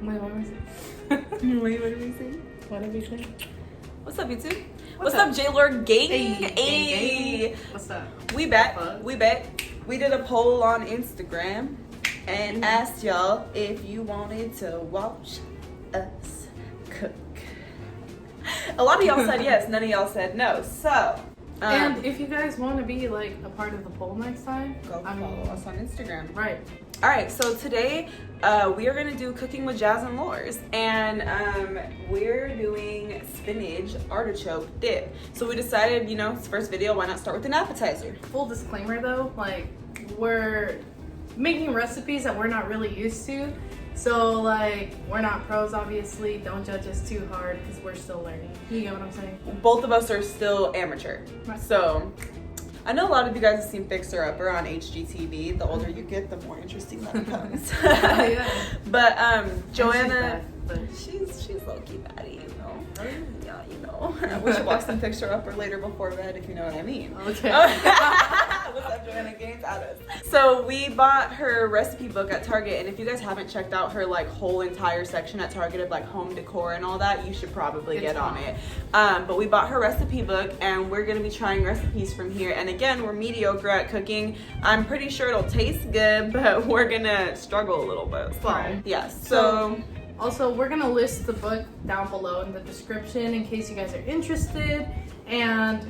Wait, what was it? Wait, what did we say? What did we say? What's up, YouTube? What's up, Jas&Lors gang? Hey. What's up? We back. We did a poll on Instagram and asked y'all if you wanted to watch us cook. A lot of y'all said yes, none of y'all said no. So, and if you guys want to be like a part of the poll next time, go follow us on Instagram. Right. All right, so today we are gonna do cooking with Jas&Lors, and we're doing spinach artichoke dip. So we decided, you know, it's the first video, why not start with an appetizer? Full disclaimer though, like we're making recipes that we're not really used to. So like, we're not pros, obviously. Don't judge us too hard because we're still learning. You get what I'm saying? Both of us are still amateur. Right. So, I know a lot of you guys have seen Fixer Upper on HGTV. The older you get, the more interesting that becomes. Yeah. But Joanna, she's she's low-key baddie, you know. Yeah, you know. We should watch some Fixer Upper later before bed, if you know what I mean. Okay. What's up, Joanna? Games at us. So we bought her recipe book at Target, and if you guys haven't checked out her like whole entire section at Target of like home decor and all that, you should probably get on it. But we bought her recipe book, and we're gonna be trying recipes from here. And again, we're mediocre at cooking. I'm pretty sure it'll taste good, but we're gonna struggle a little bit. So right. yeah. So also, we're gonna list the book down below in the description in case you guys are interested. And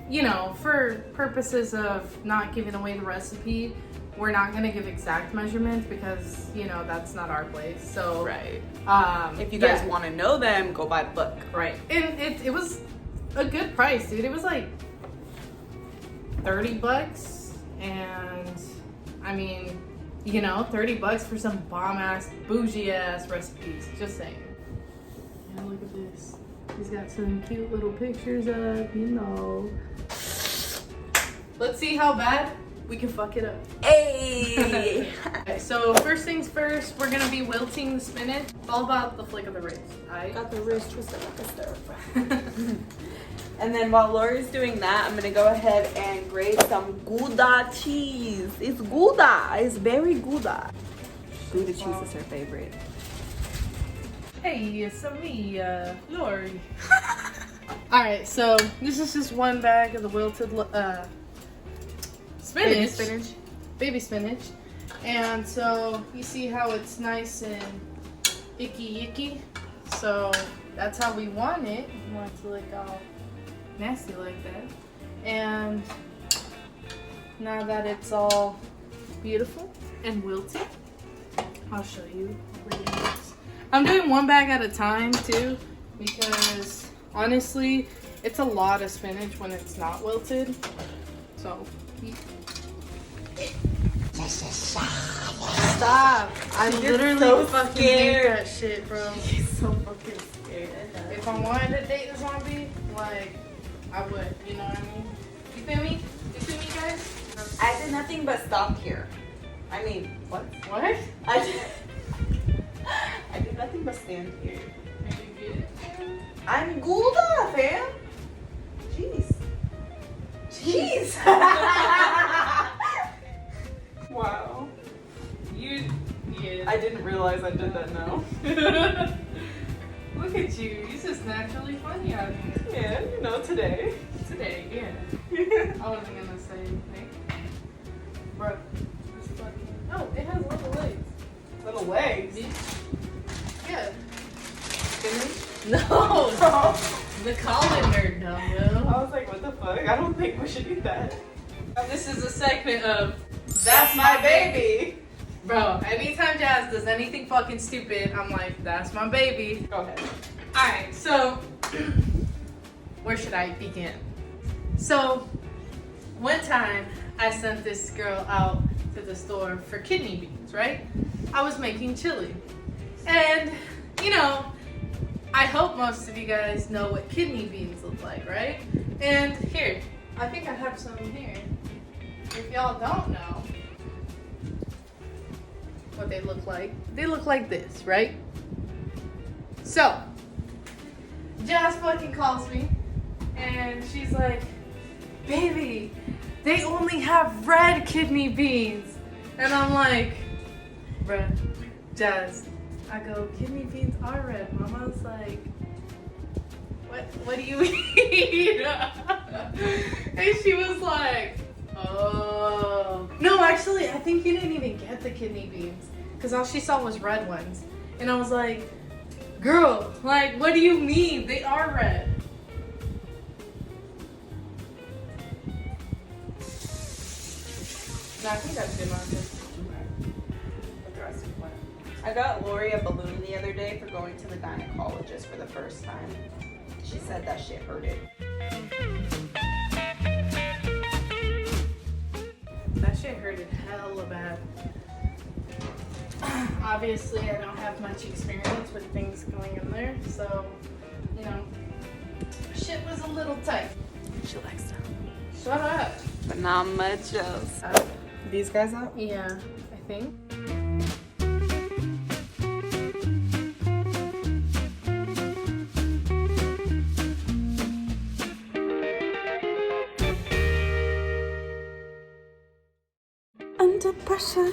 you know, for purposes of not giving away the recipe, we're not gonna give exact measurements because, you know, that's not our place. So right. If you guys want to know them, go buy the book. Right. And it was a good price, dude. It was like $30, and I mean, you know, $30 for some bomb ass, bougie ass recipes. Just saying. Yeah, look at this. He's got some cute little pictures up, you know. Let's see how bad we can fuck it up. Hey! Okay, so first things first, we're gonna be wilting the spinach. It's all about the flick of the wrist. I got the wrist twisted like a stir fry. And then while Lori's doing that, I'm gonna go ahead and grate some Gouda cheese. It's Gouda. It's very Gouda. Gouda cheese is her favorite. Hey, it's me, Lori. All right, so this is just one bag of the wilted spinach. Baby spinach. And so you see how it's nice and icky. So that's how we want it. We want it to look all nasty like that. And now that it's all beautiful and wilted, I'll show you what it is. I'm doing one bag at a time too, because honestly, it's a lot of spinach when it's not wilted. So stop! I literally so fucking scared. hate that shit, bro. She's so fucking scared. If I wanted to date a zombie, like, I would, you know what I mean? You feel me? You feel me, guys? I did nothing but stop here. I mean, what? What? I did nothing but stand here. Are you good? I'm Gouda, fam. Jeez. Wow. Yeah. I didn't realize I did that now. Look at you. You're just naturally funny out here. Yeah, you know, today. Today, yeah. I wasn't gonna say anything. Bro, this fucking... Oh, it has little legs. Little legs? Yeah. Spinach? No! The colander, dumbo. I was like, what the fuck? I don't think we should eat that. This is a segment of That's my baby. Bro, anytime Jazz does anything fucking stupid, I'm like, that's my baby. Go ahead. Alright, so where should I begin? So one time I sent this girl out to the store for kidney beans, right? I was making chili. And, you know, I hope most of you guys know what kidney beans look like, right? And here, I think I have some here. If y'all don't know what they look like this, right? So, Jazz fucking calls me and she's like, baby, they only have red kidney beans. And I'm like, bruh, Jazz, I go, kidney beans are red. Mama's like, what do you mean? And she was like, oh. No, actually, I think you didn't even get the kidney beans. Because all she saw was red ones. And I was like, girl, like, what do you mean? They are red. No, I think that's good enough. I got Lori a balloon the other day for going to the gynecologist for the first time. She said that shit hurted. That shit hurted hella bad. Obviously, I don't have much experience with things going in there, so, you know, shit was a little tight. She likes them. Shut up. But not much else. These guys up? Yeah, I think. Under pressure.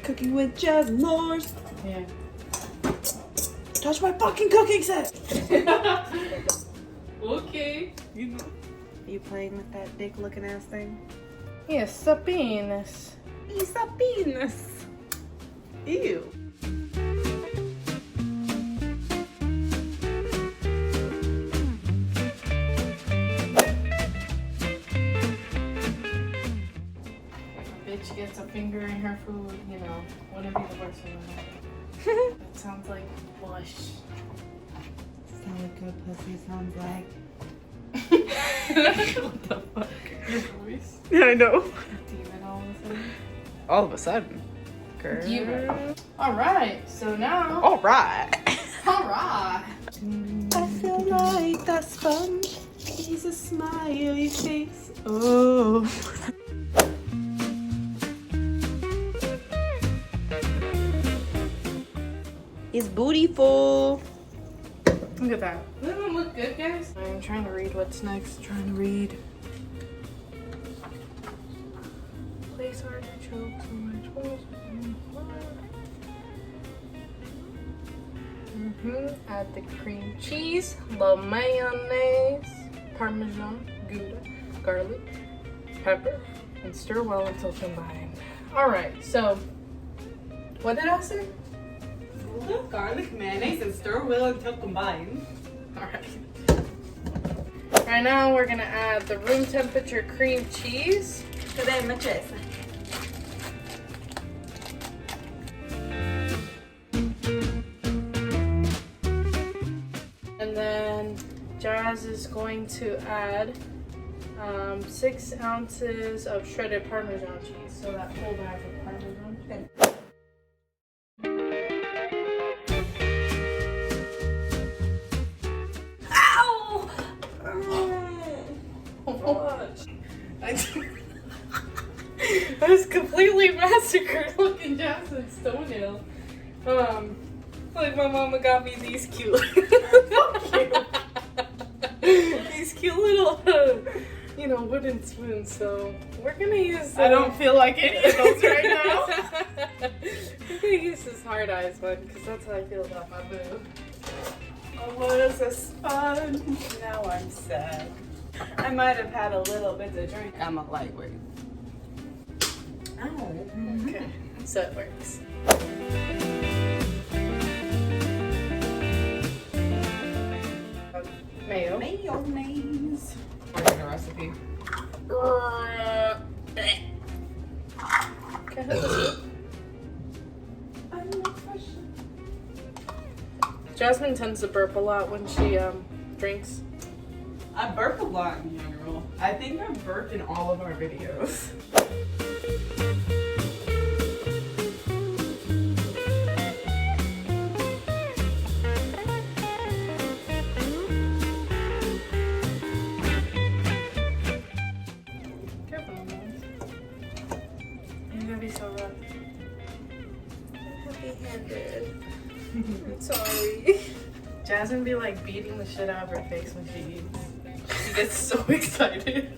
Cooking with Jas&Lors. Yeah. Touch my fucking cooking set. Okay. You know. Are you playing with that dick looking ass thing? Yes, a penis. It's a penis. Ew. Bitch gets a finger in her food, you know, wouldn't be the worst thing in the world. That sounds like bush. That's not what good pussy sounds like. What the fuck? Your voice? Yeah, I know. Demon all of a sudden. All of a sudden. Girl. Demon. Alright, so now. Alright. Alright. I feel like that sponge is a smiley face. Oh. It's bootyful. Look at that. Doesn't it look good, guys? I'm trying to read what's next. Trying to read. Place artichokes on my toast. Add the cream cheese, the mayonnaise, parmesan, gouda, garlic, pepper, and stir well until combined. Alright, so what did I say? Garlic, mayonnaise, and stir well until combined. Alright. Right now we're gonna add the room temperature cream cheese. And then Jas is going to add 6 ounces of shredded Parmesan cheese. So that whole bag of Parmesan cheese. Ow! I was completely massacred looking Jasmine's toenail. Like my mama got me these cute, these cute little, you know, wooden spoons. So we're gonna use. I don't feel like any of those right now. We're gonna use this hard eyes one because that's how I feel about my boo. I was a sponge. Now I'm sad. I might have had a little bit to drink. I'm a lightweight. Oh. Okay. So it works. Mayo. Mayonnaise. I'll get a recipe. Can I have this? Jasmine tends to burp a lot when she drinks. I burp a lot in general. I think I've burped in all of our videos. Careful, Mom. You're gonna be so rough. Heavy-handed. I'm sorry. Jasmine be like beating the shit out of her face when she eats. She gets so excited.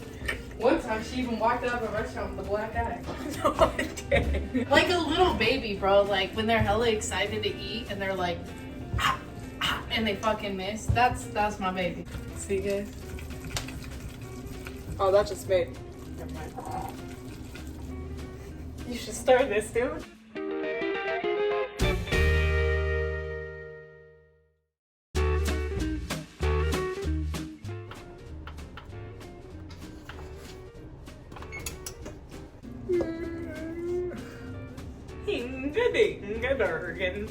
One time she even walked out of a restaurant with a black eye. No, I didn't. Like a little baby, bro. Like when they're hella excited to eat and they're like, ah, ah, and they fucking miss. That's my baby. See, guys? Oh, that just made. Never mind. You should start this, dude. Hinga-dinga-durgan.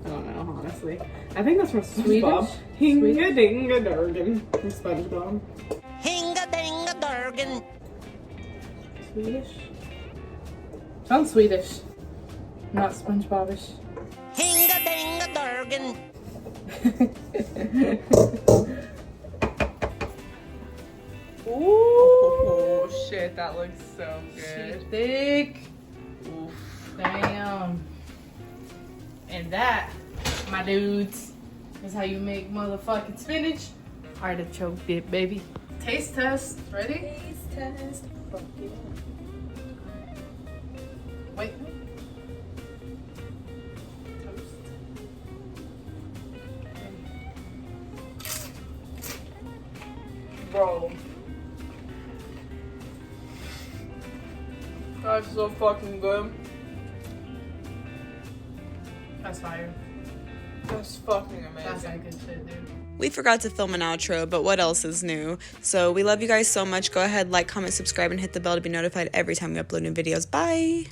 I don't know, honestly. I think that's from SpongeBob. Hinga-dinga-durgan from SpongeBob. Hinga-dinga-durgan. Swedish? Sounds Swedish. Not SpongeBobish. Hinga-dinga-durgan. Ooh, shit, that looks so She good. thick. Oof. Damn. And that, my dudes, is how you make motherfucking spinach. Artichoke dip, baby. Taste test. Ready? Taste test. Fuck yeah. Wait. Bro. That's so fucking good. That's fire. That's fucking amazing. That's that good shit, dude. We forgot to film an outro, but what else is new? So we love you guys so much. Go ahead, like, comment, subscribe, and hit the bell to be notified every time we upload new videos. Bye!